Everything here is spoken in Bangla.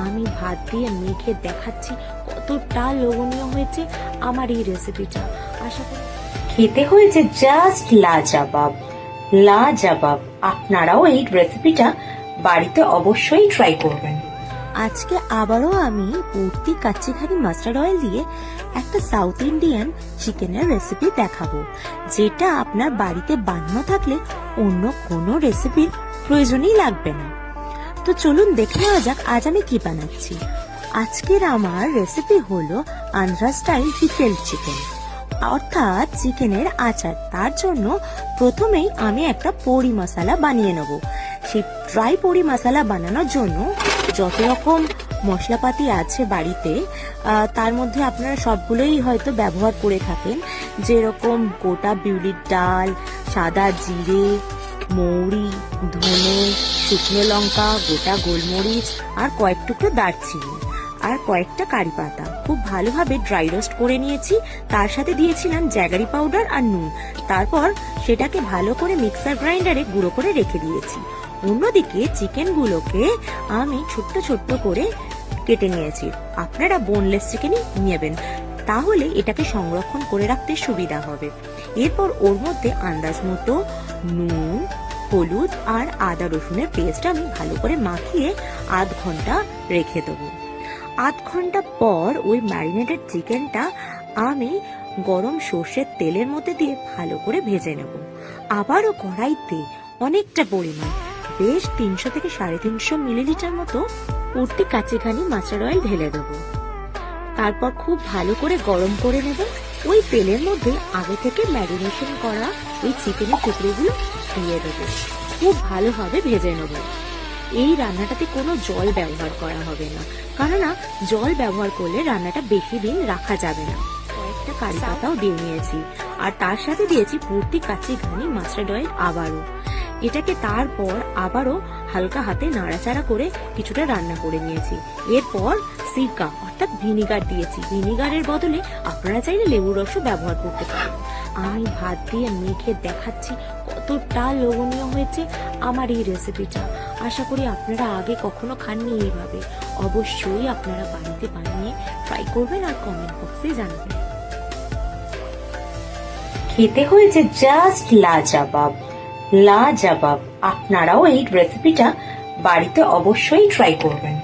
আমি ভাত দিয়ে মেখে দেখাচ্ছি কতটা লোভনীয় হয়েছে আমার এই রেসিপিটা। আশা করি খেতে হয়েছে জাস্ট লাজবাব লাজবাব। আপনারাও এই রেসিপিটা বাড়িতে অবশ্যই ট্রাই করবেন। আজকে আবারও আমি পূর্তি কাচ্চিঘানি মাস্টার্ড অয়েল দিয়ে একটা সাউথ ইন্ডিয়ান চিকেনের রেসিপি দেখাবো, যেটা আপনার বাড়িতে বানানো থাকলে অন্য কোনো রেসিপির প্রয়োজনই লাগবে না। তো চলুন দেখে নেওয়া যাক আজ আমি কি বানাচ্ছি। আজকের আমার রেসিপি হলো আন্ধ্রা স্টাইল পিকেলড চিকেন, অর্থাৎ চিকেনের আচার। তার জন্য প্রথমেই আমি একটা পড়ি মশলা বানিয়ে নেব। সেই ড্রাই পড়ি মশলা বানানোর জন্য যত রকম মশলাপাতি আছে বাড়িতে, তার মধ্যে আপনারা সবগুলোই হয়তো ব্যবহার করে থাকেন, যেরকম গোটা বিউলির ডাল, সাদা জিরে, মৌরি, ধনে, শুকনো লঙ্কা, গোটা গোলমরিচ আর কয়েক টুকরো দারচিনি আর কয়েকটা কারি পাতা খুব ভালোভাবে ড্রাই রোস্ট করে নিয়েছি। তার সাথে দিয়েছিলাম জ্যাগারি পাউডার আর নুন। তারপর সেটাকে ভালো করে মিক্সার গ্রাইন্ডারে গুঁড়ো করে রেখে দিয়েছি। অন্যদিকে চিকেনগুলোকে আমি ছোট্ট ছোট্ট করে কেটে নিয়েছি। আপনারা বোনলেস চিকেনই নেবেন, তাহলে এটাকে সংরক্ষণ করে রাখতে সুবিধা হবে। এরপর ওর মধ্যে আন্দাজ মতো নুন, হলুদ আর আদা রসুনের পেস্ট আমি ভালো করে মাখিয়ে আধ ঘন্টা রেখে দেবো। আধ ঘন্টা পর ওই ম্যারিনেটেড চিকেনটা আমি গরম সর্ষের তেলের মধ্যে দিয়ে ভালো করে ভেজে নেব। আবারও কড়াইতে অনেকটা পরিমাণ, বেশ 300 থেকে 350 মিলিলিটার মতো পূর্তি কাচ্চিঘানি মাস্টার্ড অয়েল ঢেলে দেবো। তারপর খুব ভালো করে গরম করে নেব। ওই তেলের মধ্যে আগে থেকে ম্যারিনেশন করা ওই চিকেনের টুকরোগুলো দিয়ে দেবো। খুব ভালোভাবে ভেজে নেব। এই রান্নাটাতে কোনো জল ব্যবহার করা হবে না, কেননা জল ব্যবহার করলে রান্নাটা বেশি দিন রাখা যাবে না। কয়েকটা কারি পাতাও দিয়ে নিয়েছি আর তার সাথে দিয়েছি পূর্তি কাচ্চিঘানি মাস্টার্ড অয়েল আবারও। এটাকে তারপর আবারও হালকা হাতে নাড়াচাড়া করে কিছুটা রান্না করে নিয়েছি। এরপর সিরকা অর্থাৎ ভিনিগার দিয়েছি। ভিনিগারের বদলে আপনারা চাইলে লেবুর রসও ব্যবহার করতে পারেন। আমি ভাত দিয়ে মেখে দেখাচ্ছি কতটা লোভনীয় হয়েছে আমার এই রেসিপিটা। আশা করি আপনারা আগে কখনো খাননি এইভাবে। অবশ্যই আপনারা বাড়িতে বানিয়ে ট্রাই করবেন আর কমেন্ট বক্সে জানাবেন। খেতে হয়েছে জাস্ট লাজবাব লাজবাব। আপনারাও এই রেসিপিটা বাড়িতে অবশ্যই ট্রাই করবেন।